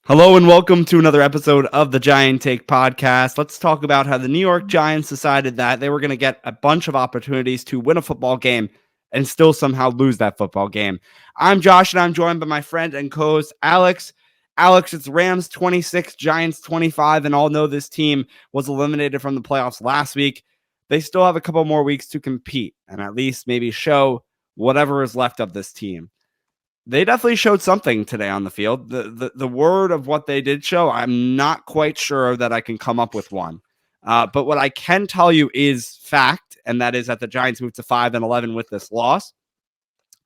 Hello and welcome to another episode of the Giant Take podcast. Let's talk about how the New York Giants decided that they were going to get a bunch of opportunities to win a football game and still somehow lose that football game. I'm Josh and I'm joined by my friend and co-host Alex. Alex, it's Rams 26, Giants 25, and all know this team was eliminated from the playoffs last week. They still have a couple more weeks to compete and at least maybe show whatever is left of this team. They definitely showed something today on the field. The word of what they did show, I'm not quite sure that I can come up with one. But what I can tell you is fact, and that is that the Giants moved to 5-11 with this loss.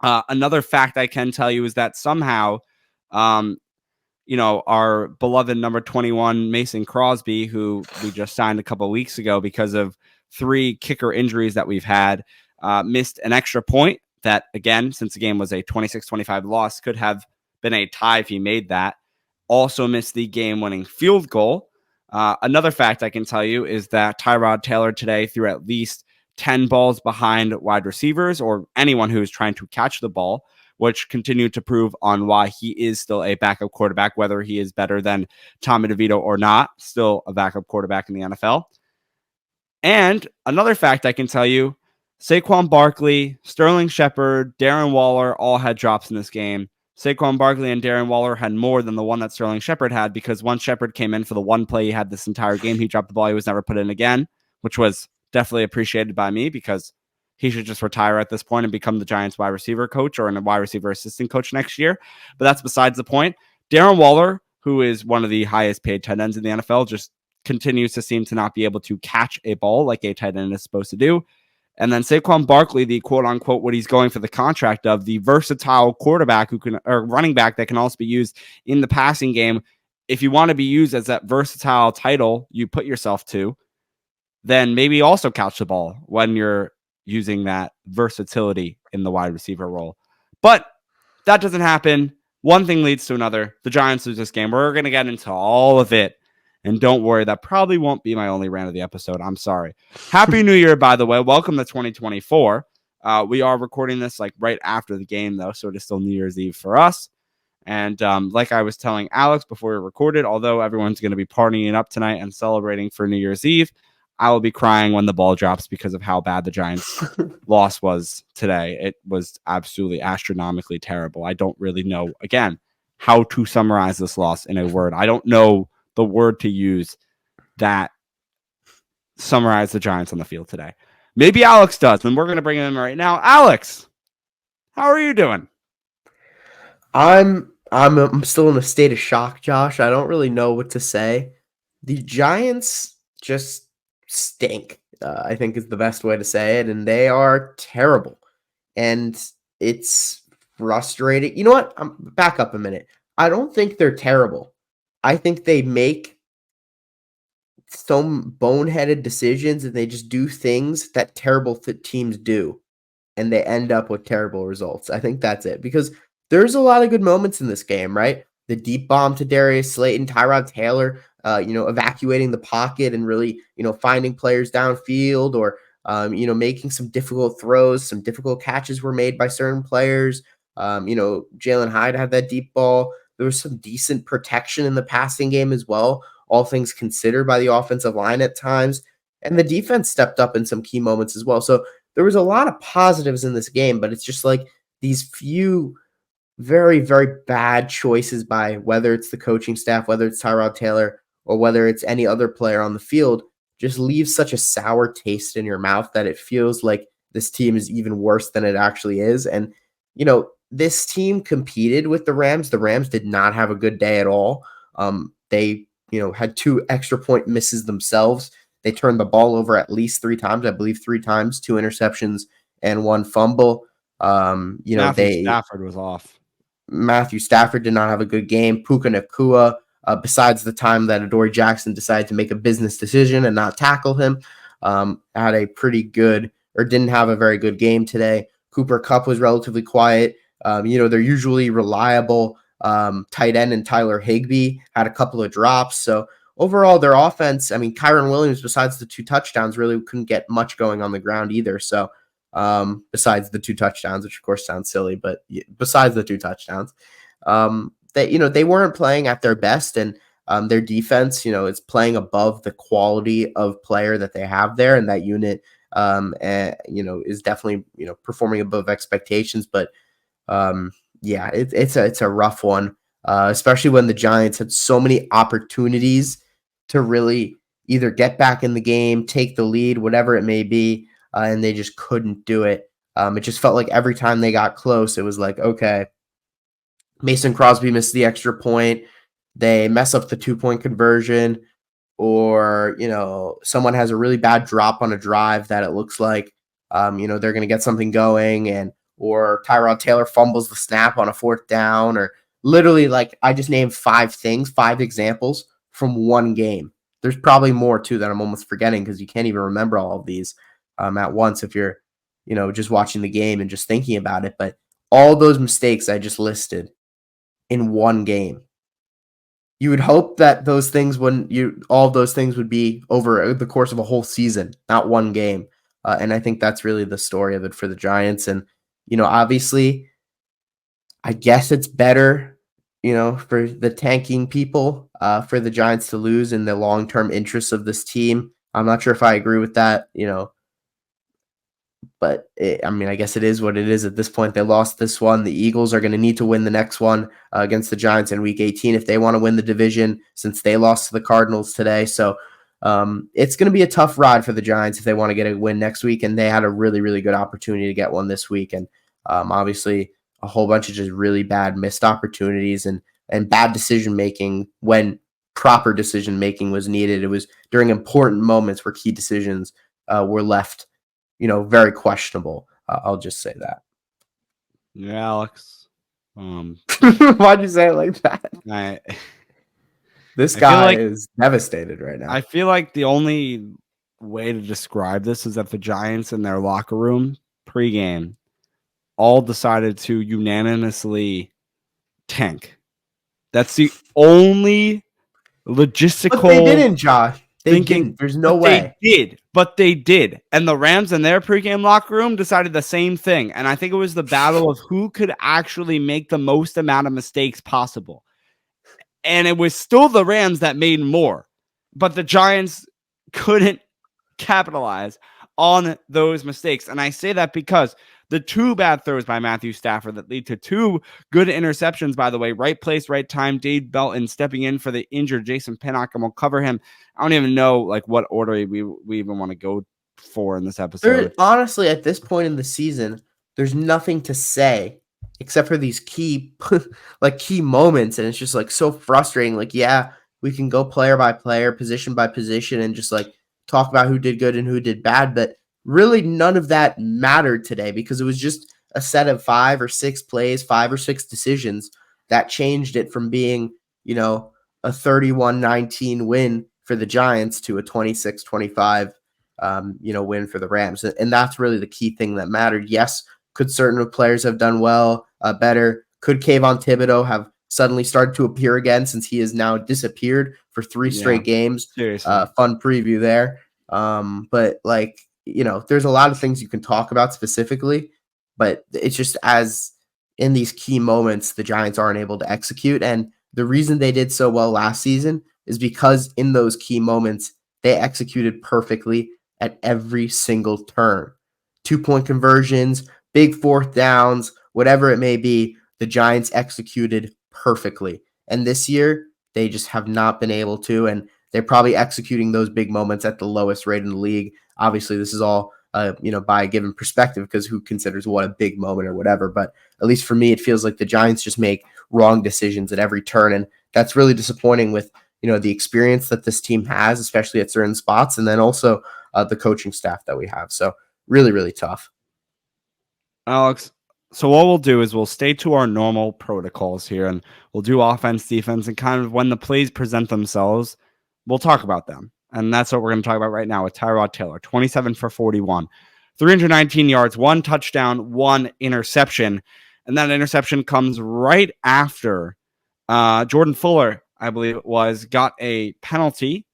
Another fact I can tell you is that somehow, our beloved number 21, Mason Crosby, who we just signed a couple of weeks ago because of 3 kicker injuries that we've had, missed an extra point. That, again, since the game was a 26-25 loss, could have been a tie if he made that. Also missed the game-winning field goal. Another fact I can tell you is that Tyrod Taylor today threw at least 10 balls behind wide receivers or anyone who is trying to catch the ball, which continued to prove on why he is still a backup quarterback, whether he is better than Tommy DeVito or not, still a backup quarterback in the NFL. And another fact I can tell you, Saquon Barkley, Sterling Shepard, Darren Waller all had drops in this game. Saquon Barkley and Darren Waller had more than the one that Sterling Shepard had because once Shepard came in for the one play he had this entire game, he dropped the ball. He was never put in again, which was definitely appreciated by me because he should just retire at this point and become the Giants wide receiver coach or a wide receiver assistant coach next year. But that's besides the point. Darren Waller, who is one of the highest paid tight ends in the NFL, just continues to seem to not be able to catch a ball like a tight end is supposed to do. And then Saquon Barkley, the quote unquote, what he's going for the contract of, the versatile quarterback who can, or running back that can also be used in the passing game. If you want to be used as that versatile title you put yourself to, then maybe also catch the ball when you're using that versatility in the wide receiver role. But that doesn't happen. One thing leads to another. The Giants lose this game. We're going to get into all of it. And don't worry, that probably won't be my only rant of the episode. I'm sorry. Happy New Year, by the way. Welcome to 2024. We are recording this like right after the game, though, so it is still New Year's Eve for us. And like I was telling Alex before we recorded, although everyone's going to be partying up tonight and celebrating for New Year's Eve, I will be crying when the ball drops because of how bad the Giants' loss was today. It was absolutely astronomically terrible. I don't really know, again, how to summarize this loss in a word. I don't know the word to use that summarize the Giants on the field today. Maybe Alex does, and we're going to bring him in right now. Alex, how are you doing? I'm still in a state of shock, Josh. I don't really know what to say. The Giants just stink, I think is the best way to say it, and they are terrible. And it's frustrating. You know what? Back up a minute. I don't think they're terrible. I think they make some boneheaded decisions and they just do things that terrible teams do, and they end up with terrible results. I think that's it, because there's a lot of good moments in this game, right? The deep bomb to Darius Slayton, Tyrod Taylor, evacuating the pocket and really, finding players downfield, or, making some difficult throws. Some difficult catches were made by certain players. Jalen Hyde had that deep ball. There was some decent protection in the passing game as well, all things considered, by the offensive line at times. And the defense stepped up in some key moments as well. So there was a lot of positives in this game, but it's just like these few very, very bad choices by whether it's the coaching staff, whether it's Tyrod Taylor, or whether it's any other player on the field, just leaves such a sour taste in your mouth that it feels like this team is even worse than it actually is. And, this team competed with the Rams. The Rams did not have a good day at all. They, had 2 extra point misses themselves. They turned the ball over at least 3 times, I believe 3 times, 2 interceptions and 1 fumble. Matthew Stafford was off. Matthew Stafford did not have a good game. Puka Nacua, besides the time that Adoree Jackson decided to make a business decision and not tackle him, had a pretty good, or didn't have a very good game today. Cooper Kupp was relatively quiet. They're usually reliable. Tight end and Tyler Higbee had a couple of drops. So overall, their offense, Kyron Williams, besides the 2 touchdowns, really couldn't get much going on the ground either. So besides the 2 touchdowns, which of course sounds silly, but besides the 2 touchdowns, they weren't playing at their best, and their defense, is playing above the quality of player that they have there, and that unit, is definitely performing above expectations. But yeah, it's a rough one, especially when the Giants had so many opportunities to really either get back in the game, take the lead, whatever it may be, and they just couldn't do it. It just felt like every time they got close, it was like, okay, Mason Crosby missed the extra point, they mess up the 2-point conversion, or someone has a really bad drop on a drive that it looks like they're going to get something going, and or Tyrod Taylor fumbles the snap on a 4th down, or literally, like, I just named 5 examples from one game. There's probably more too that I'm almost forgetting because you can't even remember all of these at once if you're just watching the game and just thinking about it. But all those mistakes I just listed in one game, you would hope that all of those things would be over the course of a whole season, not one game. And I think that's really the story of it for the Giants. And, obviously, I guess it's better, for the tanking people, for the Giants to lose in the long-term interests of this team. I'm not sure if I agree with that, but I guess it is what it is at this point. They lost this one. The Eagles are going to need to win the next one against the Giants in Week 18 if they want to win the division, since they lost to the Cardinals today. So it's going to be a tough ride for the Giants if they want to get a win next week, and they had a really, really good opportunity to get one this week. And obviously a whole bunch of just really bad missed opportunities and bad decision-making when proper decision-making was needed. It was during important moments where key decisions were left very questionable. I'll just say that. Yeah, Alex. Why'd you say it like that? This guy is devastated right now. I feel like the only way to describe this is that the Giants in their locker room pregame all decided to unanimously tank. That's the only logistical. But they didn't, Josh. They didn't. There's no way. They did. And the Rams in their pregame locker room decided the same thing. And I think it was the battle of who could actually make the most amount of mistakes possible. And it was still the Rams that made more. But the Giants couldn't capitalize on those mistakes. And I say that because the 2 bad throws by Matthew Stafford that lead to 2 good interceptions, by the way, right place, right time. Dave Belton stepping in for the injured Jason Pinnock, and we'll cover him. I don't even know what order we even want to go for in this episode. Honestly, at this point in the season, there's nothing to say except for these key moments, and it's just so frustrating. We can go player by player, position by position, and just talk about who did good and who did bad, but really none of that mattered today because it was just a set of 5 or 6 plays, 5 or 6 decisions that changed it from being, a 31-19 win for the Giants to a 26-25, win for the Rams. And that's really the key thing that mattered. Yes, could certain players have done well, better? Could Kayvon Thibodeau have suddenly started to appear again since he has now disappeared for 3 straight games? Fun preview there. But there's a lot of things you can talk about specifically, but it's just as in these key moments, the Giants aren't able to execute. And the reason they did so well last season is because in those key moments, they executed perfectly at every single turn. 2-point conversions, big 4th downs, whatever it may be, the Giants executed perfectly. And this year, they just have not been able to, and they're probably executing those big moments at the lowest rate in the league. Obviously, this is all, by a given perspective, because who considers what a big moment or whatever. But at least for me, it feels like the Giants just make wrong decisions at every turn. And that's really disappointing with, the experience that this team has, especially at certain spots. And then also the coaching staff that we have. So really, really tough. Alex, so what we'll do is we'll stay to our normal protocols here, and we'll do offense, defense, and kind of when the plays present themselves, we'll talk about them. And that's what we're going to talk about right now with Tyrod Taylor, 27 for 41, 319 yards, 1 touchdown, 1 interception. And that interception comes right after Jordan Fuller, I believe it was, got a penalty,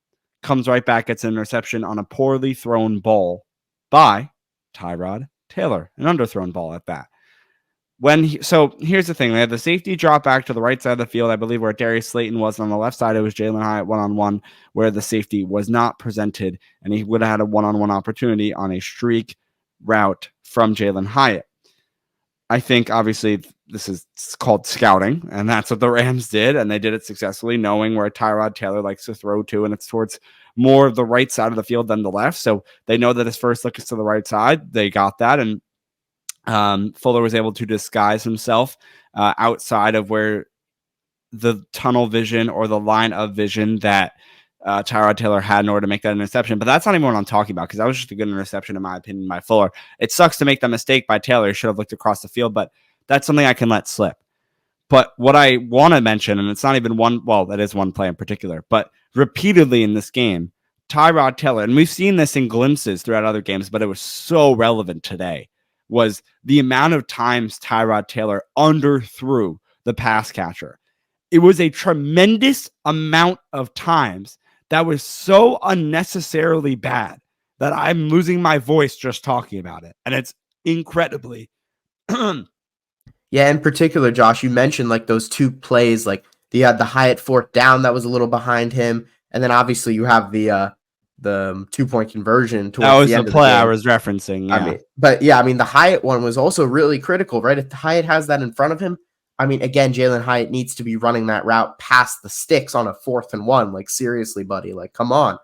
comes right back, gets an interception on a poorly thrown ball by Tyrod Taylor, an underthrown ball at that. So here's the thing. They had the safety drop back to the right side of the field. I believe where Darius Slayton was on the left side, it was Jalen Hyatt one-on-one, where the safety was not presented, and he would have had a one-on-one opportunity on a streak route from Jalen Hyatt. I think obviously this is called scouting, and that's what the Rams did, and they did it successfully, knowing where Tyrod Taylor likes to throw to, and it's towards more of the right side of the field than the left. So they know that his first look is to the right side. They got that, and Fuller was able to disguise himself outside of where the tunnel vision or the line of vision that Tyrod Taylor had in order to make that interception. But that's not even what I'm talking about, because that was just a good interception, in my opinion, by Fuller. It sucks to make that mistake by Taylor. He should have looked across the field, but that's something I can let slip. But what I want to mention, and it's not even one, well, that is one play in particular, but repeatedly in this game, Tyrod Taylor, and we've seen this in glimpses throughout other games, but it was so relevant today, was the amount of times Tyrod Taylor underthrew the pass catcher. It was a tremendous amount of times that was so unnecessarily bad that I'm losing my voice just talking about it. And it's incredibly. Yeah, in particular, Josh, you mentioned like those two plays, like you had the Hyatt fourth down that was a little behind him, and then obviously you have the 2-point conversion towards That was the end the of the play game. I was referencing. Yeah. I mean, the Hyatt one was also really critical, right? If Hyatt has that in front of him, I mean, again, Jalen Hyatt needs to be running that route past the sticks on a 4th and 1. Like, seriously, buddy, like, come on.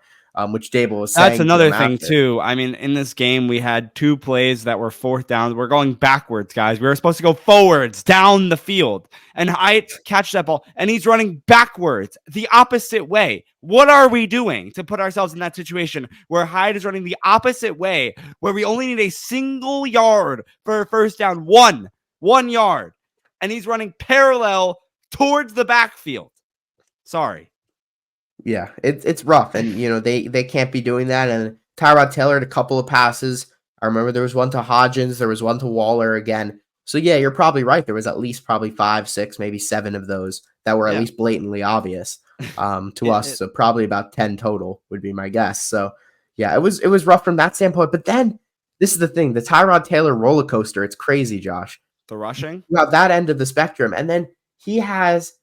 Which Dable was saying. That's another thing, too. I mean, in this game, we had 2 plays that were 4th down. We're going backwards, guys. We were supposed to go forwards, down the field. And Hyatt catches that ball, and he's running backwards, the opposite way. What are we doing to put ourselves in that situation where Hyatt is running the opposite way, where we only need a single yard for a first down? One yard. And he's running parallel towards the backfield. Sorry. Yeah, it's rough, and they can't be doing that. And Tyrod Taylor had a couple of passes. I remember there was one to Hodgins, there was one to Waller again. So yeah, you're probably right. There was at least probably 5, 6, maybe 7 of those that were at least blatantly obvious to us. So probably about 10 total would be my guess. So yeah, it was rough from that standpoint. But then this is the thing: the Tyrod Taylor roller coaster. It's crazy, Josh. The rushing? You have that end of the spectrum, and then he has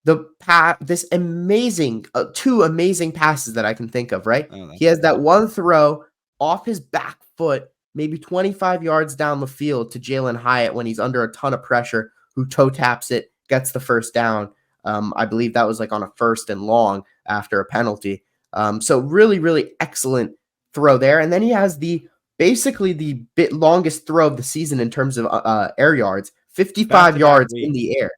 this amazing 2 amazing passes that I can think of, right? He has that one throw off his back foot, maybe 25 yards down the field to Jalen Hyatt when he's under a ton of pressure, who toe taps it, gets the first down. I believe that was like on a 1st and long after a penalty. So really, really excellent throw there. And then he has basically the longest throw of the season in terms of air yards, 55 yards in the air,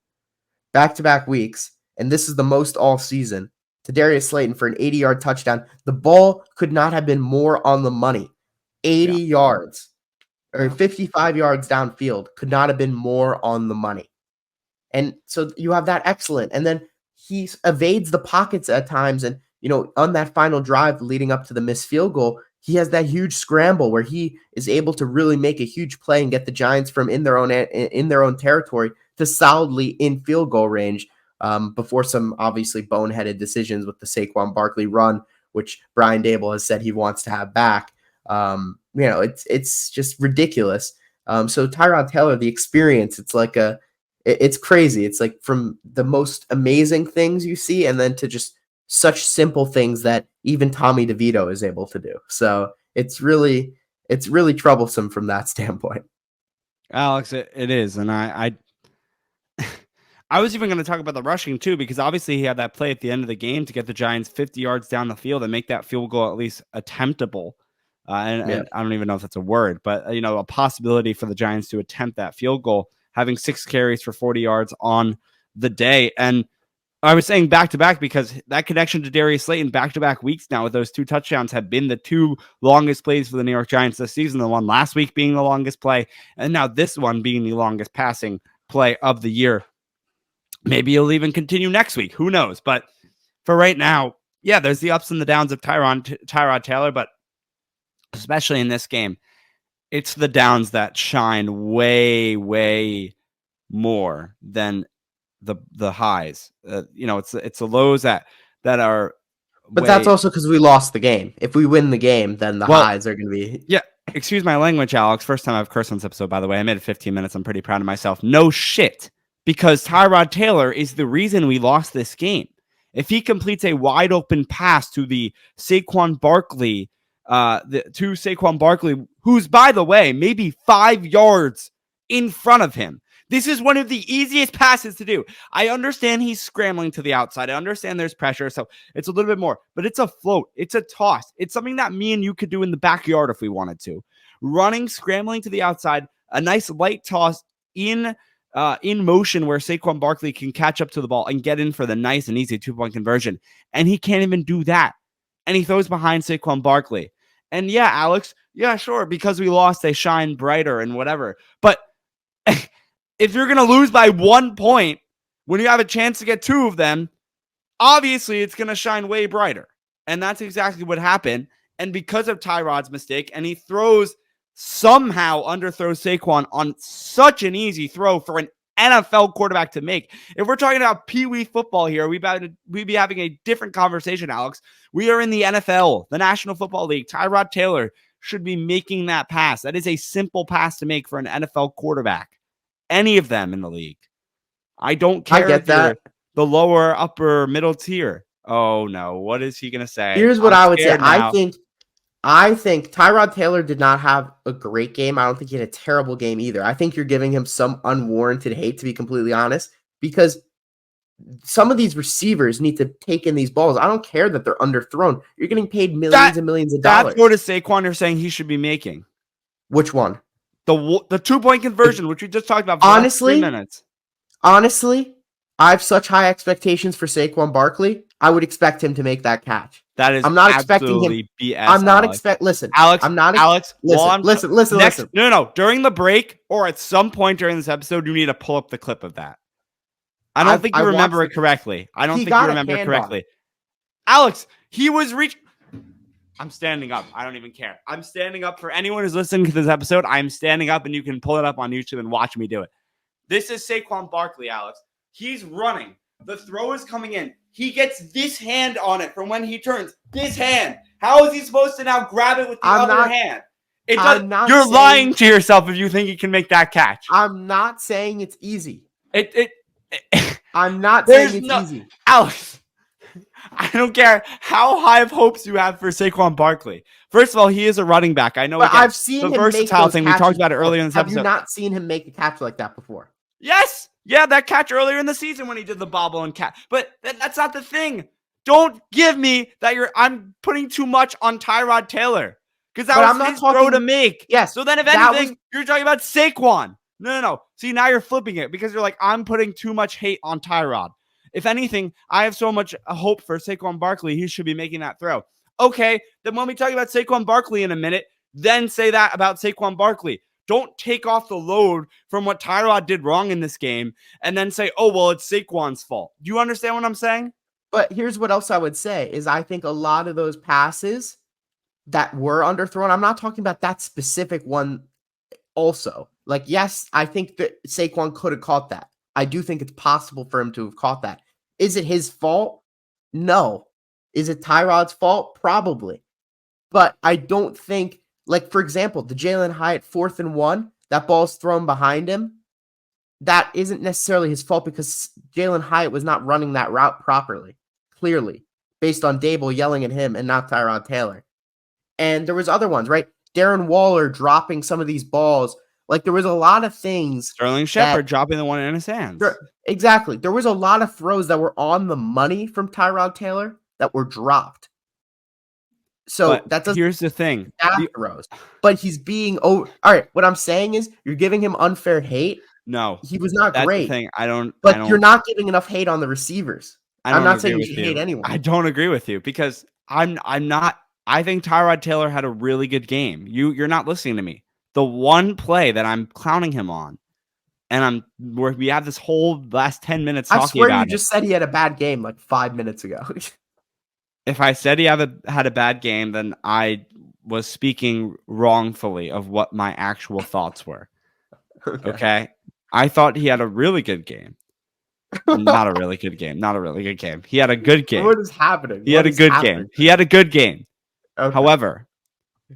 back-to-back weeks. And this is the most all season, to Darius Slayton for an 80-yard touchdown. The ball could not have been more on the money. 80 yards or 55 yards downfield could not have been more on the money. And so you have that excellent. And then he evades the pockets at times. And, on that final drive leading up to the missed field goal, he has that huge scramble where he is able to really make a huge play and get the Giants from in their own territory to solidly in field goal range. Before some obviously boneheaded decisions with the Saquon Barkley run, which Brian Dable has said he wants to have back. It's just ridiculous. So Tyrod Taylor, the experience, it's crazy. It's like from the most amazing things you see, and then to just such simple things that even Tommy DeVito is able to do. So it's really troublesome from that standpoint. Alex, it is. And I was even going to talk about the rushing too, because obviously he had that play at the end of the game to get the Giants 50 yards down the field and make that field goal at least attemptable. And I don't even know if that's a word, but a possibility for the Giants to attempt that field goal, having 6 carries for 40 yards on the day. And I was saying back-to-back because that connection to Darius Slayton back-to-back weeks now with those 2 touchdowns have been the 2 longest plays for the New York Giants this season, the one last week being the longest play, and now this one being the longest passing play of the year. Maybe he'll even continue next week. Who knows? But for right now, yeah, there's the ups and the downs of Tyrod Taylor, but especially in this game, it's the downs that shine way, way more than the highs. It's the lows that are. But that's also because we lost the game. If we win the game, then the highs are going to be. Yeah, excuse my language, Alex. First time I've cursed on this episode, by the way. I made it 15 minutes. I'm pretty proud of myself. No shit. Because Tyrod Taylor is the reason we lost this game. If he completes a wide open pass to the Saquon Barkley, who's, by the way, maybe 5 yards in front of him. This is one of the easiest passes to do. I understand he's scrambling to the outside. I understand there's pressure, so it's a little bit more. But it's a float. It's a toss. It's something that me and you could do in the backyard if we wanted to. Running, scrambling to the outside, a nice light toss in motion where Saquon Barkley can catch up to the ball and get in for the nice and easy 2-point conversion. And he can't even do that. And he throws behind Saquon Barkley. And yeah, Alex, yeah, sure, because we lost, they shine brighter and whatever. But if you're going to lose by 1 point when you have a chance to get 2 of them, obviously it's going to shine way brighter. And that's exactly what happened. And because of Tyrod's mistake, and he somehow underthrows Saquon on such an easy throw for an NFL quarterback to make. If we're talking about Pee-wee football here, we'd be having a different conversation, Alex. We are in the NFL, the National Football League. Tyrod Taylor should be making that pass. That is a simple pass to make for an NFL quarterback. Any of them in the league. I don't care if you're the lower, upper, middle tier. Oh, no. What is he going to say? Here's what I would say. I think Tyrod Taylor did not have a great game. I don't think he had a terrible game either. I think you're giving him some unwarranted hate, to be completely honest, because some of these receivers need to take in these balls. I don't care that they're underthrown. You're getting paid millions and millions of dollars. That's what Saquon you're saying he should be making. Which one? The 2-point conversion, which we just talked about for 3 minutes. Honestly, I have such high expectations for Saquon Barkley. I would expect him to make that catch. That is, I'm not expecting him. BS. I'm not expecting. Listen, Alex. I'm not. Alex, listen. No. During the break or at some point during this episode, you need to pull up the clip of that. I don't think you remember it correctly. Alex, he was reaching. I'm standing up. I don't even care. I'm standing up for anyone who's listening to this episode. I'm standing up, and you can pull it up on YouTube and watch me do it. This is Saquon Barkley, Alex. He's running. The throw is coming in. He gets this hand on it from when he turns. This hand. How is he supposed to now grab it with the other hand? You're lying to yourself if you think he can make that catch. I'm not saying it's easy. I'm not saying it's easy. Alex, I don't care how high of hopes you have for Saquon Barkley. First of all, he is a running back. I know. But I've seen the him versatile make thing. We talked about it earlier in this episode. Have you not seen him make a catch like that before? Yes. Yeah, that catch earlier in the season when he did the bobble and catch. But that's not the thing. Don't give me that I'm putting too much on Tyrod Taylor. Because that was his throw to make. Yes. So then if anything, you're talking about Saquon. No. See, now you're flipping it because you're like, I'm putting too much hate on Tyrod. If anything, I have so much hope for Saquon Barkley. He should be making that throw. Okay, then when we talk about Saquon Barkley in a minute, then say that about Saquon Barkley. Don't take off the load from what Tyrod did wrong in this game and then say, oh, well, it's Saquon's fault. Do you understand what I'm saying? But here's what else I would say is I think a lot of those passes that were underthrown, I'm not talking about that specific one also. Like, yes, I think that Saquon could have caught that. I do think it's possible for him to have caught that. Is it his fault? No. Is it Tyrod's fault? Probably. But I don't think, like, for example, the Jalen Hyatt 4th and 1, that ball's thrown behind him. That isn't necessarily his fault because Jalen Hyatt was not running that route properly, clearly, based on Dable yelling at him and not Tyrod Taylor. And there was other ones, right? Darren Waller dropping some of these balls. Like, there was a lot of things. Sterling Shepard dropping the one in his hands. Exactly. There was a lot of throws that were on the money from Tyrod Taylor that were dropped. So here's the thing. Throws. But he's being over. All right. What I'm saying is you're giving him unfair hate. No. He was not great. The thing. You're not giving enough hate on the receivers. I'm not saying you should hate anyone. I don't agree with you because I'm not. I think Tyrod Taylor had a really good game. You're not listening to me. The one play that I'm clowning him on, and we have this whole last 10 minutes talking about it. I swear you just said he had a bad game like 5 minutes ago. If I said he had a bad game, then I was speaking wrongfully of what my actual thoughts were. Okay? I thought he had a really good game. Not a really good game. Not a really good game. He had a good game. What is happening? He had a good game. Okay. However,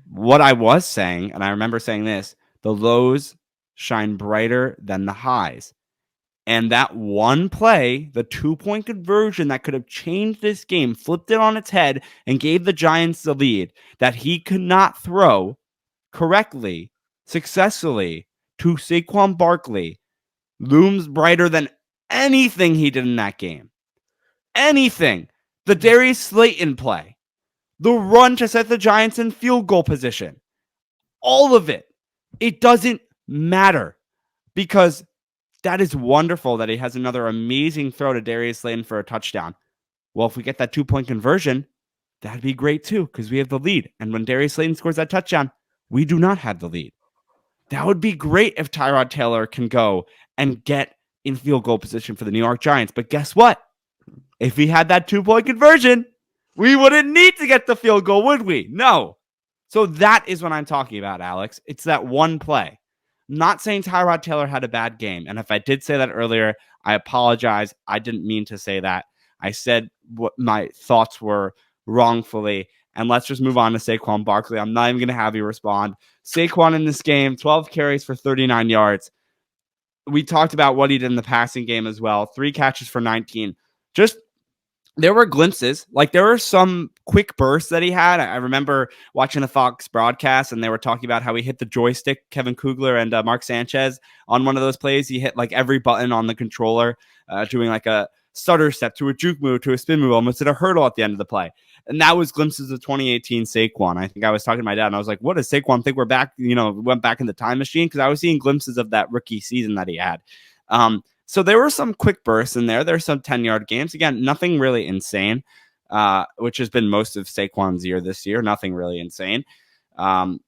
What I was saying, and I remember saying this, the lows shine brighter than the highs. And that one play, the 2-point conversion that could have changed this game, flipped it on its head and gave the Giants the lead that he could not throw correctly, successfully to Saquon Barkley looms brighter than anything he did in that game. Anything. The Darius Slayton play, the run to set the Giants in field goal position, all of it. It doesn't matter because that is wonderful that he has another amazing throw to Darius Slayton for a touchdown. Well, if we get that 2-point conversion, that'd be great too because we have the lead. And when Darius Slayton scores that touchdown, we do not have the lead. That would be great if Tyrod Taylor can go and get in field goal position for the New York Giants. But guess what? If we had that 2-point conversion, we wouldn't need to get the field goal, would we? No. So that is what I'm talking about, Alex. It's that one play. I'm not saying Tyrod Taylor had a bad game. And if I did say that earlier, I apologize. I didn't mean to say that. I said what my thoughts were wrongfully. And let's just move on to Saquon Barkley. I'm not even going to have you respond. Saquon in this game, 12 carries for 39 yards. We talked about what he did in the passing game as well. 3 catches for 19. Just there were glimpses. Like there were some quick bursts that he had. I remember watching the Fox broadcast and they were talking about how he hit the joystick, Kevin Kugler and Mark Sanchez on one of those plays. He hit like every button on the controller, doing like a stutter step to a juke move to a spin move, almost at a hurdle at the end of the play. And that was glimpses of 2018 Saquon. I think I was talking to my dad and I was like, what does Saquon think we're back? Went back in the time machine because I was seeing glimpses of that rookie season that he had. So there were some quick bursts in there. There's some 10-yard games. Again, nothing really insane, which has been most of Saquon's year this year. Nothing really insane. And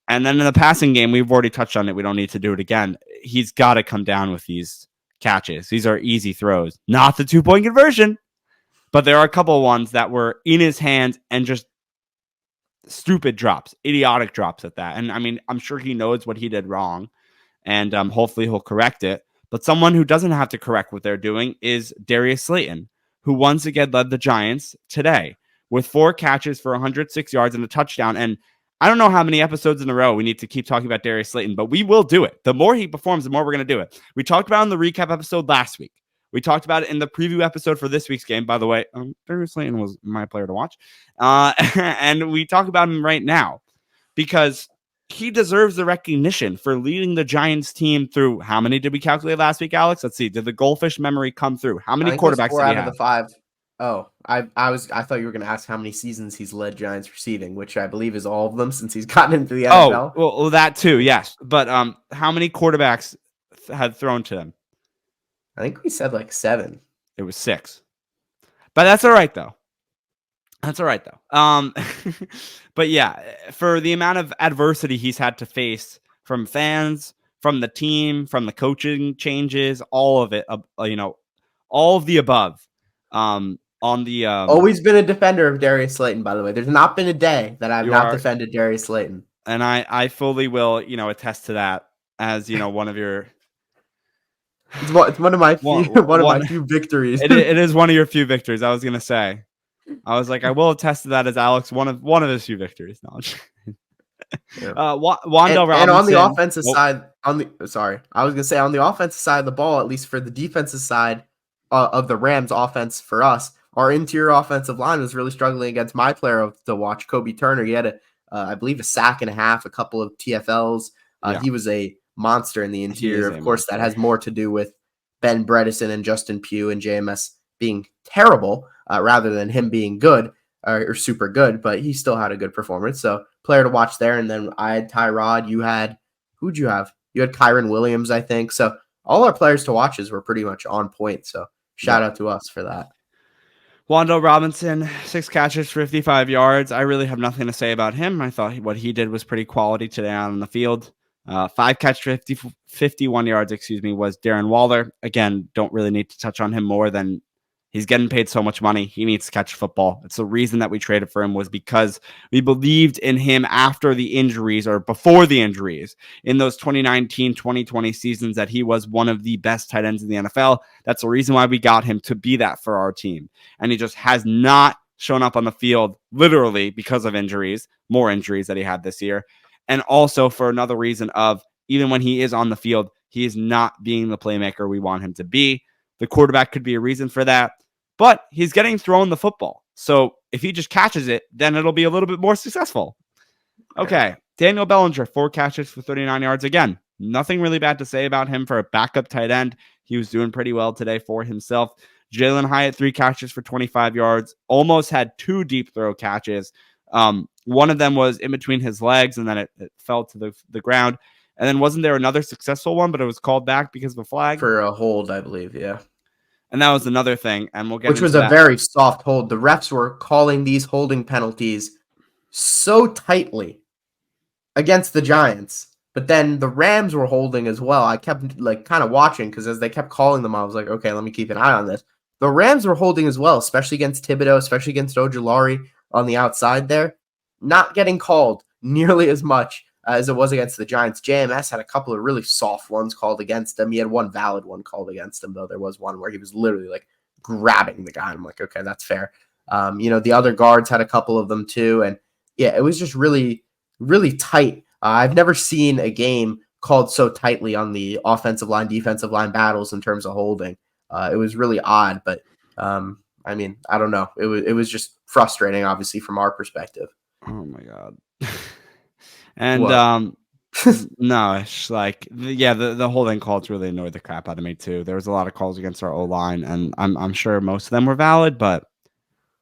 then in the passing game, we've already touched on it. We don't need to do it again. He's got to come down with these catches. These are easy throws. Not the 2-point conversion, but there are a couple of ones that were in his hands and just stupid drops, idiotic drops at that. And I mean, I'm sure he knows what he did wrong, and hopefully he'll correct it. But someone who doesn't have to correct what they're doing is Darius Slayton, who once again led the Giants today with 4 catches for 106 yards and a touchdown. And I don't know how many episodes in a row we need to keep talking about Darius Slayton, but we will do it. The more he performs, the more we're going to do it. We talked about it in the recap episode last week. We talked about it in the preview episode for this week's game. By the way, Darius Slayton was my player to watch. And we talk about him right now because he deserves the recognition for leading the Giants team through. How many did we calculate last week, Alex? Let's see. Did the goldfish memory come through? How many quarterbacks did he have? 4 out of the 5. Oh, I thought you were going to ask how many seasons he's led Giants receiving, which I believe is all of them since he's gotten into the NFL. Oh, well, that too, yes. But how many quarterbacks had thrown to him? I think we said like 7. It was 6. But that's all right though. But yeah, for the amount of adversity he's had to face from fans, from the team, from the coaching changes, all of it, all of the above. Always been a defender of Darius Slayton, by the way. There's not been a day that I've not defended Darius Slayton. And I fully will, attest to that as, one of your... It's one of my few victories. It is one of your few victories. I was going to say. I was like, I will attest to that as Alex, one of his few victories. No. Yeah. Wan'Dale Robinson. And on the offensive side, I was going to say on the offensive side of the ball, at least for the defensive side of the Rams offense for us, our interior offensive line was really struggling against my player to watch, Kobe Turner. He had I believe a sack and a half, a couple of TFLs. He was a monster in the interior. Of course, that has more to do with Ben Bredesen and Justin Pugh and JMS being terrible rather than him being good or super good, but he still had a good performance. So player to watch there. And then I had Tyrod. Who'd you have? You had Kyron Williams, I think. So all our players to watches were pretty much on point. So shout out to us for that. Wan'Dale Robinson, 6 catches, 55 yards. I really have nothing to say about him. I thought what he did was pretty quality today out on the field. 5 catch, 51 yards, was Darren Waller. Again, don't really need to touch on him more than he's getting paid so much money. He needs to catch football. It's the reason that we traded for him was because we believed in him after the injuries or before the injuries in those 2019, 2020 seasons that he was one of the best tight ends in the NFL. That's the reason why we got him to be that for our team. And he just has not shown up on the field literally because of injuries, more injuries that he had this year. And also for another reason of even when he is on the field, he is not being the playmaker we want him to be. The quarterback could be a reason for that, but he's getting thrown the football. So if he just catches it, then it'll be a little bit more successful. Okay. Daniel Bellinger, 4 catches for 39 yards. Again, nothing really bad to say about him for a backup tight end. He was doing pretty well today for himself. Jalen Hyatt, 3 catches for 25 yards. Almost had 2 deep throw catches. One of them was in between his legs, and then it fell to the ground. And then wasn't there another successful one, but it was called back because of a flag? For a hold, I believe, yeah. And that was another thing, and we'll get Which was a very soft hold. The refs were calling these holding penalties so tightly against the Giants. But then the Rams were holding as well. I kept kind of watching because as they kept calling them, I was like, okay, let me keep an eye on this. The Rams were holding as well, especially against Thibodeau, especially against Ojulari on the outside there. Not getting called nearly as much as it was against the Giants. JMS had a couple of really soft ones called against him. He had one valid one called against him, though. There was one where he was literally grabbing the guy. I'm like, okay, that's fair. The other guards had a couple of them too. And yeah, it was just really, really tight. I've never seen a game called so tightly on the offensive line, defensive line battles in terms of holding. It was really odd, but I don't know. It was just frustrating, obviously, from our perspective. Oh my God. And no, it's the holding calls really annoyed the crap out of me too. There was a lot of calls against our O-line, and I'm sure most of them were valid, but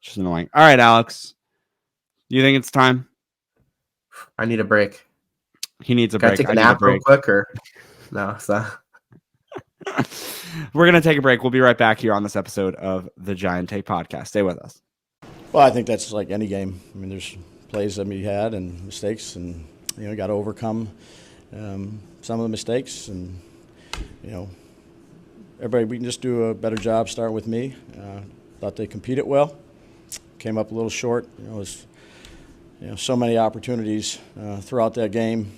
it's just annoying. All right, Alex, do you think it's time? I need a break. He needs a break. Take a nap real quick, or no? So we're gonna take a break. We'll be right back here on this episode of the Giant Take Podcast. Stay with us. Well, I think that's like any game. I mean, there's plays that we had and mistakes, and you got to overcome some of the mistakes, and everybody, we can just do a better job. Starting with me, thought they competed well. Came up a little short. It was so many opportunities throughout that game.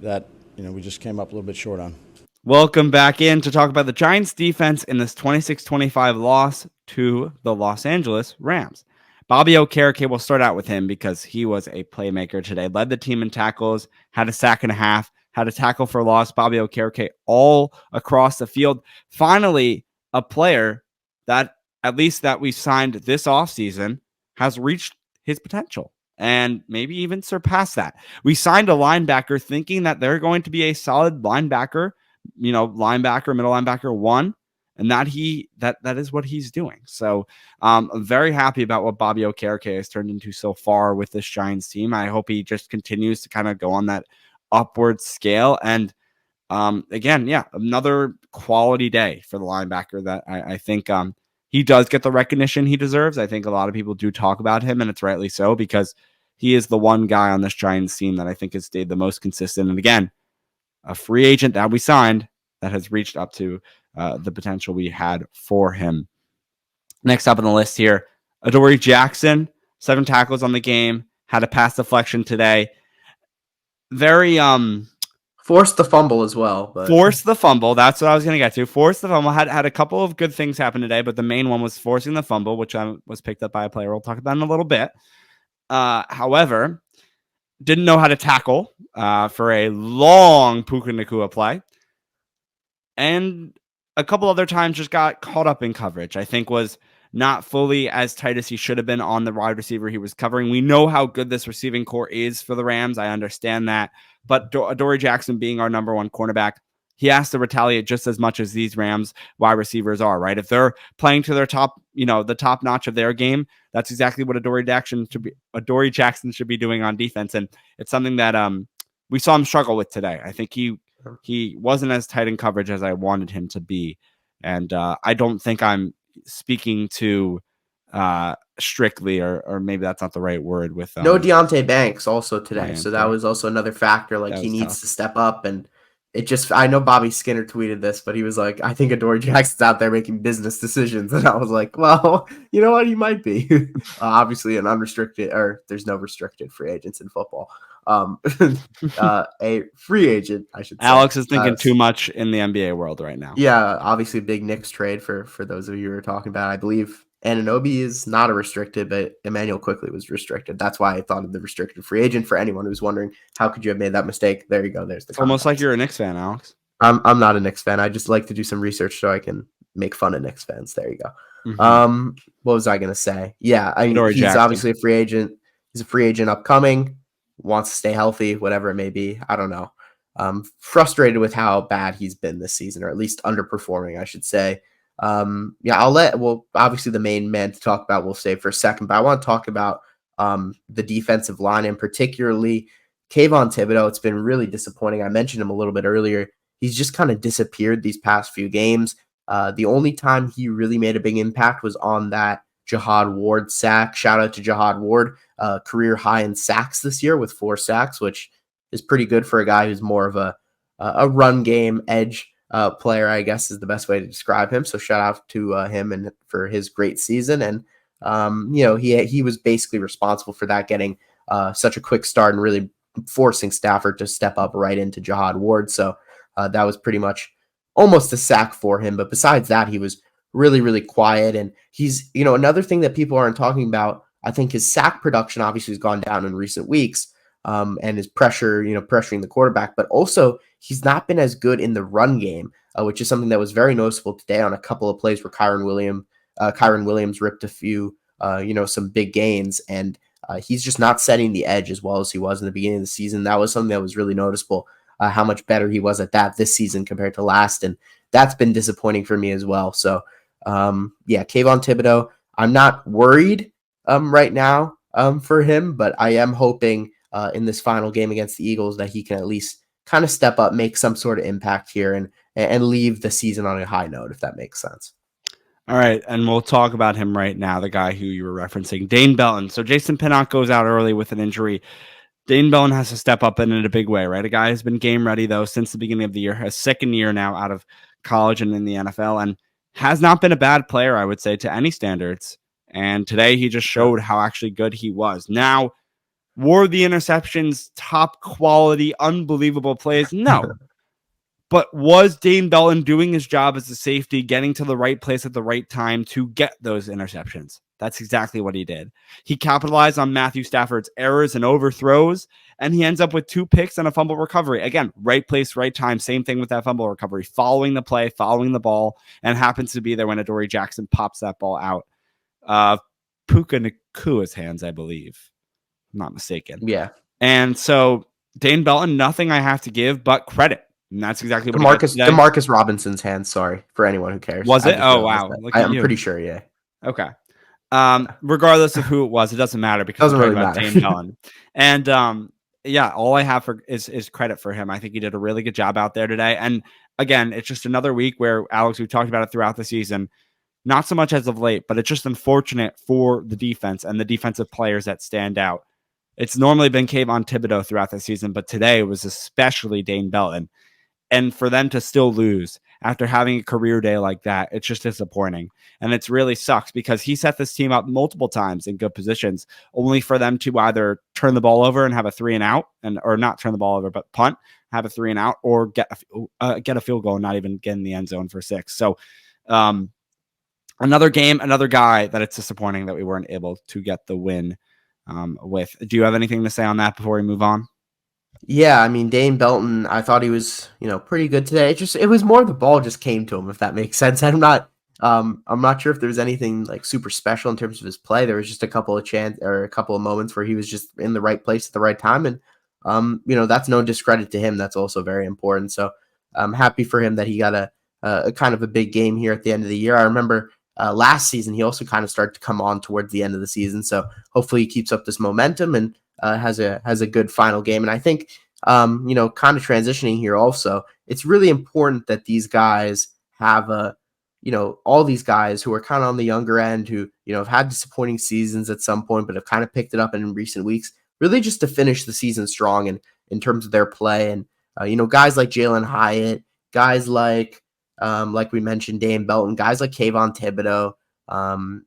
That we just came up a little bit short on. Welcome back in to talk about the Giants defense in this 26-25 loss to the Los Angeles Rams. Bobby Okereke, will start out with him because he was a playmaker today. Led the team in tackles, had a sack and a half, had a tackle for loss. Bobby Okereke all across the field. Finally, a player that, at least that we signed this offseason, has reached his potential and maybe even surpassed that. We signed a linebacker thinking that they're going to be a solid linebacker, middle linebacker 1, and that is what he's doing. So I'm very happy about what Bobby Okereke has turned into so far with this Giants team. I hope he just continues to kind of go on that upward scale. And again, another quality day for the linebacker that I think he does get the recognition he deserves. I think a lot of people do talk about him, and it's rightly so, because he is the one guy on this Giants team that I think has stayed the most consistent. And again, a free agent that we signed that has reached up to the potential we had for him. Next up on the list here, Adoree Jackson, 7 tackles on the game, had a pass deflection today. Very forced the fumble as well. Forced the fumble. That's what I was going to get to. Forced the fumble. Had a couple of good things happen today, but the main one was forcing the fumble, which was picked up by a player. We'll talk about in a little bit. However, didn't know how to tackle for a long Puka Nacua play. And a couple other times just got caught up in coverage. I think was not fully as tight as he should have been on the wide receiver he was covering. We know how good this receiving core is for the Rams. I understand that. But Adoree Jackson being our number 1 cornerback, he has to retaliate just as much as these Rams wide receivers are, right? If they're playing to their top, the top notch of their game, that's exactly what Adoree Jackson should be doing on defense. And it's something that we saw him struggle with today. I think he wasn't as tight in coverage as I wanted him to be. And I don't think I'm speaking to strictly, or maybe that's not the right word, with no Deonte Banks also today. So that Banks. was also another factor. He needs to step up, and I know Bobby Skinner tweeted this, but he was like, I think Adoree Jackson's out there making business decisions. And I was like, well, you know what? He might be. Obviously an unrestricted, or there's no restricted free agents in football. a free agent, I should say. Alex is thinking too much in the NBA world right now. Yeah, obviously a big Knicks trade for those of you who are talking about. I believe Anunoby is not a restricted, but Emmanuel Quickly was restricted. That's why I thought of the restricted free agent. For anyone who's wondering, how could you have made that mistake? There you go. There's the It's almost like context. you're a Knicks fan, Alex. I'm not a Knicks fan. I just like to do some research so I can make fun of Knicks fans. There you go. What was I gonna say? Yeah, I mean, Adoree he's Jackson. obviously a free agent. He's a free agent upcoming. Wants to stay healthy, whatever it may be. I don't know. Frustrated with how bad he's been this season, or at least underperforming, I should say. Well, obviously the main man to talk about we'll save for a second, but I want to talk about the defensive line and particularly Kayvon Thibodeau. It's been really disappointing. I mentioned him a little bit earlier. He's just kind of disappeared these past few games. The only time he really made a big impact was on that Jihad Ward sack. Shout out to Jihad Ward, career high in sacks this year with 4 sacks, which is pretty good for a guy who's more of a run game edge player, I guess is the best way to describe him. So shout out to him and for his great season. And he was basically responsible for that, getting such a quick start and really forcing Stafford to step up right into Jihad Ward. So that was pretty much almost a sack for him. But besides that, he was really, really quiet. And he's, another thing that people aren't talking about, I think his sack production obviously has gone down in recent weeks. And his pressure, pressuring the quarterback, but also he's not been as good in the run game, which is something that was very noticeable today on a couple of plays where Kyron Williams ripped a few, some big gains, and he's just not setting the edge as well as he was in the beginning of the season. That was something that was really noticeable, how much better he was at that this season compared to last, and that's been disappointing for me as well. So, Kayvon Thibodeau, I'm not worried right now for him, but I am hoping in this final game against the Eagles that he can at least kind of step up, make some sort of impact here, and leave the season on a high note, if that makes sense. All right, and we'll talk about him right now, the guy who you were referencing, Dane Belton. So Jason Pinnock goes out early with an injury. Dane Belton has to step up in a big way, right? A guy who's been game ready, though, since the beginning of the year, his second year now out of college and in the NFL, and has not been a bad player, I would say, to any standards. And today he just showed how actually good he was. Now, were the interceptions top quality, unbelievable plays? No. But was Dane Belton doing his job as a safety, getting to the right place at the right time to get those interceptions? That's exactly what he did. He capitalized on Matthew Stafford's errors and overthrows, and he ends up with 2 picks and a fumble recovery. Again, right place, right time. Same thing with that fumble recovery. Following the play, following the ball, and happens to be there when Adoree Jackson pops that ball out. Puka Nakua's hands, I believe. I'm not mistaken. Yeah. And so Dane Belton, nothing I have to give but credit. And that's exactly what DeMarcus Robinson's hands, sorry, for anyone who cares. Was it? Oh, wow. I'm pretty sure, yeah. Okay. Regardless of who it was, it doesn't matter because doesn't we're really talking about Dane Belton. And all I have is credit for him. I think he did a really good job out there today. And again, it's just another week where, Alex, we've talked about it throughout the season, not so much as of late, but it's just unfortunate for the defense and the defensive players that stand out. It's normally been Kayvon Thibodeau throughout the season, but today it was especially Dane Belton. And for them to still lose after having a career day like that, it's just disappointing. And it really sucks because he set this team up multiple times in good positions, only for them to either turn the ball over and have a 3 and out, or not turn the ball over, but punt, have a 3 and out, or get a field goal and not even get in the end zone for 6. So another game, another guy that it's disappointing that we weren't able to get the win with. Do you have anything to say on that before we move on? Yeah, I mean, Dane Belton, I thought he was, pretty good today. It was more the ball just came to him, if that makes sense. I'm not sure if there was anything like super special in terms of his play. There was just a couple of moments where he was just in the right place at the right time. And, that's no discredit to him. That's also very important. So I'm happy for him that he got a kind of a big game here at the end of the year. I remember last season, he also kind of started to come on towards the end of the season. So hopefully he keeps up this momentum and has a good final game. And I think, kind of transitioning here also, it's really important that these guys have all these guys who are kind of on the younger end who, have had disappointing seasons at some point, but have kind of picked it up in recent weeks, really just to finish the season strong and in terms of their play. And, guys like Jalen Hyatt, guys like we mentioned, Dane Belton, guys like Kayvon Thibodeau. I'm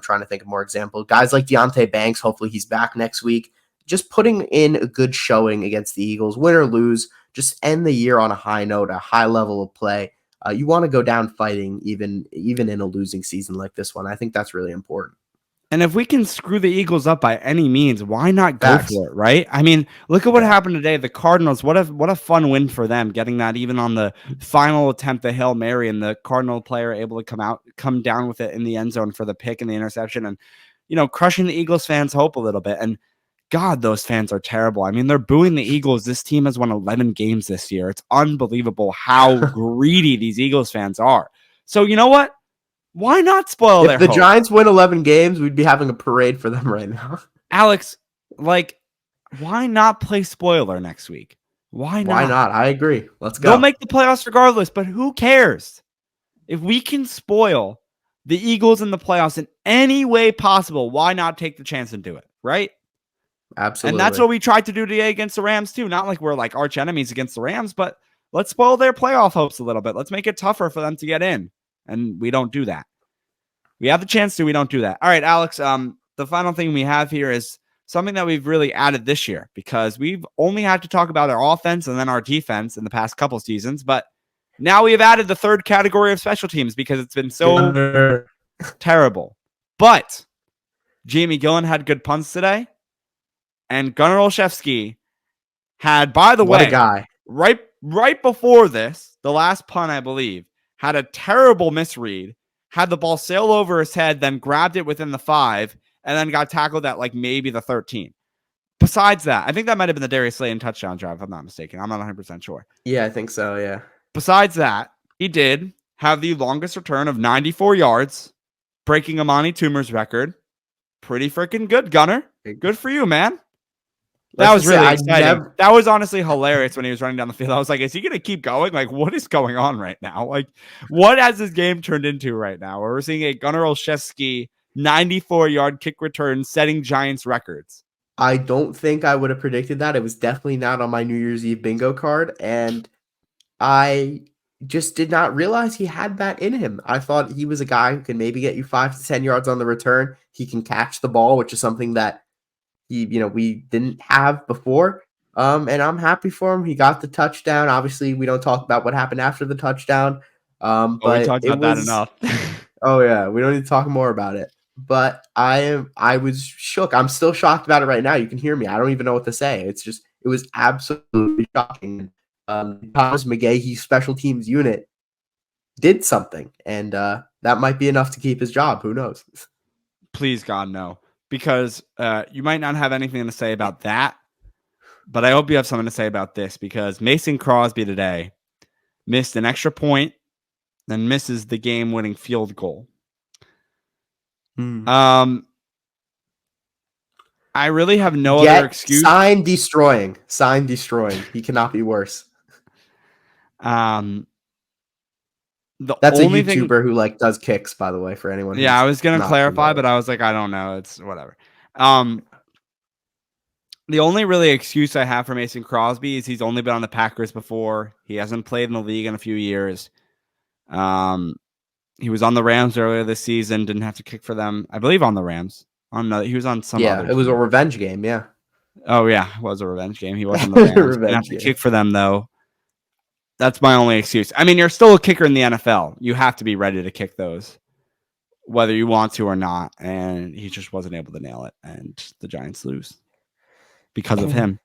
trying to think of more examples. Guys like Deonte Banks, hopefully he's back next week. just putting in a good showing against the Eagles, win or lose, just end the year on a high note, a high level of play. You want to go down fighting even in a losing season like this one. I think that's really important. And if we can screw the Eagles up by any means, why not go Facts. for it, right? I mean, look at what Yeah. happened today. The Cardinals, what a fun win for them, getting that even on the final attempt, the Hail Mary, and the Cardinal player able to come down with it in the end zone for the pick and the interception, and crushing the Eagles fans' hope a little bit. And God, those fans are terrible. I mean, they're booing the Eagles. This team has won 11 games this year. It's unbelievable how greedy these Eagles fans are. So you know what? Why not spoil their If the hope? Giants win 11 games, we'd be having a parade for them right now. Alex, why not play spoiler next week? Why not? Why not? I agree. Let's go. They'll make the playoffs regardless, but who cares? If we can spoil the Eagles in the playoffs in any way possible, why not take the chance and do it, right? Absolutely. And that's what we tried to do today against the Rams too. Not like we're like arch enemies against the Rams, but let's spoil their playoff hopes a little bit. Let's make it tougher for them to get in. And we don't do that. We have the chance to, we don't do that. All right, Alex, the final thing we have here is something that we've really added this year, because we've only had to talk about our offense and then our defense in the past couple seasons, but now we have added the third category of special teams because it's been so terrible. But Jamie Gillen had good punts today, and Gunnar Olszewski had, by the what way, a guy. right before this, the last punt, I believe, had a terrible misread, had the ball sail over his head, then grabbed it within the 5, and then got tackled at like maybe the 13. Besides that, I think that might have been the Darius Slayton touchdown drive, if I'm not mistaken. I'm not 100% sure. Yeah, I think so, yeah. Besides that, he did have the longest return of 94 yards, breaking Amani Toomer's record. Pretty freaking good, Gunnar. Good for you, man. That was really exciting. That was honestly hilarious when he was running down the field. I was like, is he going to keep going? Like, what is going on right now? Like, what has this game turned into right now? Where we're seeing a Gunnar Olszewski 94-yard kick return setting Giants records. I don't think I would have predicted that. It was definitely not on my New Year's Eve bingo card, and I just did not realize he had that in him. I thought he was a guy who can maybe get you 5 to 10 yards on the return. He can catch the ball, which is something that we didn't have before. And I'm happy for him. He got the touchdown. Obviously, we don't talk about what happened after the touchdown. But we talked about that enough. Oh yeah, we don't need to talk more about it. But I was shook. I'm still shocked about it right now. You can hear me. I don't even know what to say. It was absolutely shocking. Thomas McGahee's special teams unit did something, and that might be enough to keep his job. Who knows? Please, God, no. Because you might not have anything to say about that, but I hope you have something to say about this, because Mason Crosby today missed an extra point, then misses the game-winning field goal. I really have no other excuse. Sign destroying. He cannot be worse. That's a YouTuber who does kicks, by the way, for anyone. Yeah, I was gonna clarify, but I was like, I don't know. It's whatever. The only really excuse I have for Mason Crosby is he's only been on the Packers before. He hasn't played in the league in a few years. He was on the Rams earlier this season. Didn't have to kick for them, I believe, on the Rams. He was on some. Yeah, it was a revenge game. Yeah. Oh yeah, it was a revenge game. He wasn't the Rams. Didn't have to kick for them though. That's my only excuse. I mean, you're still a kicker in the NFL. You have to be ready to kick those, whether you want to or not. And he just wasn't able to nail it, and the Giants lose because of him.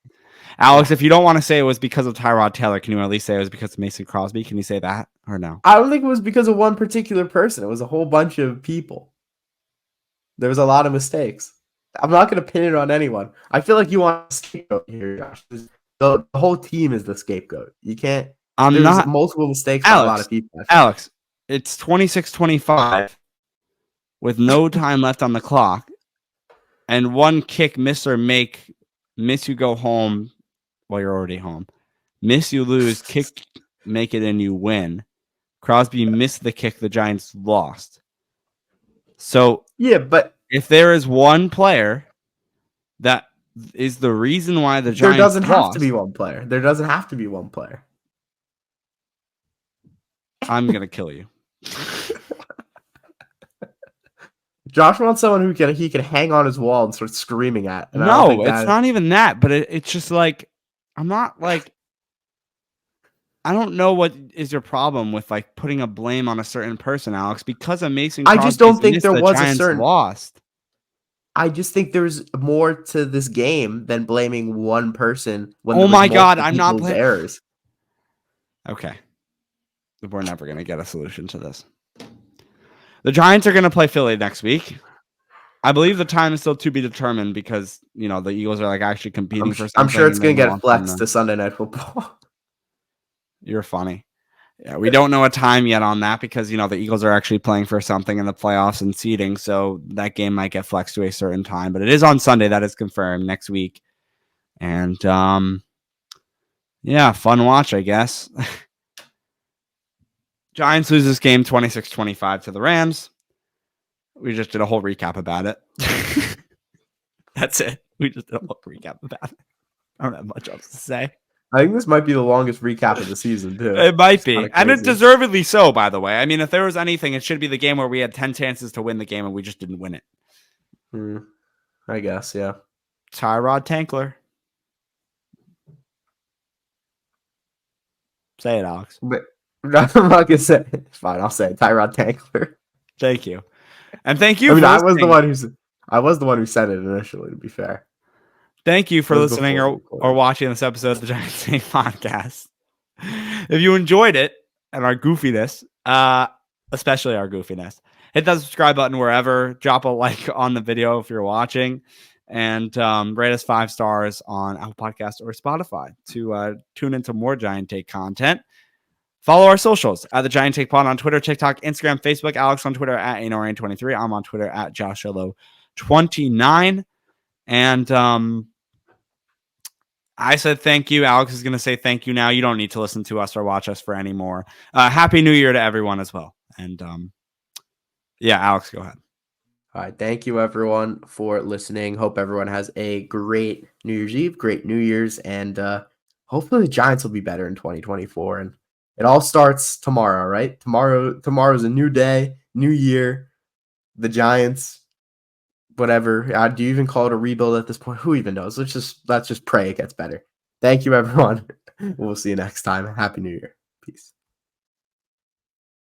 Alex, if you don't want to say it was because of Tyrod Taylor, can you at least say it was because of Mason Crosby? Can you say that or no? I don't think it was because of one particular person. It was a whole bunch of people. There was a lot of mistakes. I'm not going to pin it on anyone. I feel like you want a scapegoat here, Josh. The whole team is the scapegoat. You can't. There's multiple mistakes by a lot of people. Alex, it's 26-25 with no time left on the clock, and one kick miss or make, miss you go home. Well, you're already home. Miss you lose, kick, make it, and you win. Crosby missed the kick. The Giants lost. So yeah, but if there is one player that is the reason why the Giants there doesn't lost, have to be one player. There doesn't have to be one player. I'm gonna kill you. Josh wants someone he can hang on his wall and start screaming at. And I don't No, think it's not even that, but it's just like I'm not like I don't know what is your problem with like putting a blame on a certain person, Alex, because of Mason I Crosby's just don't think miss, there the was a Giants certain. lost. I just think there's more to this game than blaming one person when Oh there was my God, multiple I'm not people's errors. Okay. We're never going to get a solution to this. The Giants are going to play Philly next week. I believe the time is still to be determined because, you know, the Eagles are like actually competing for something. I'm sure it's and going they to get want flexed to Sunday Night Football. You're funny. Yeah, we don't know a time yet on that because, you know, the Eagles are actually playing for something in the playoffs and seeding. So that game might get flexed to a certain time, but it is on Sunday. That is confirmed next week. And, yeah, fun watch, I guess. Giants lose this game 26-25 to the Rams. We just did a whole recap about it. That's it. We just did a whole recap about it. I don't have much else to say. I think this might be the longest recap of the season, too. It might It's be. kinda And it crazy. deservedly so, by the way. I mean, if there was anything, it should be the game where we had 10 chances to win the game and we just didn't win it. I guess, yeah. Tyrod Taylor. Say it, Alex. But I'm not going to say it. It's fine, I'll say it. Tyrod Taylor. Thank you. And thank you I mean, for I was listening. the one who said it initially, to be fair. Thank you for It was listening before or we recorded. watching this episode of the Giants Take Podcast. If you enjoyed it and our goofiness, especially our goofiness, hit that subscribe button wherever. Drop a like on the video if you're watching. And rate us 5 stars on Apple Podcasts or Spotify to tune into more Giant Take content. Follow our socials at the Giant Take Pod on Twitter, TikTok, Instagram, Facebook. Alex on Twitter at ANORAN23. I'm on Twitter at JoshLo29. And I said thank you. Alex is going to say thank you now. You don't need to listen to us or watch us for any more. Happy New Year to everyone as well. And yeah, Alex, go ahead. All right. Thank you, everyone, for listening. Hope everyone has a great New Year's Eve, great New Year's, and hopefully the Giants will be better in 2024. And it all starts tomorrow, right? Tomorrow's a new day, new year. The Giants, whatever. Do you even call it a rebuild at this point? Who even knows? Let's just pray it gets better. Thank you, everyone. We'll see you next time. Happy New Year. Peace.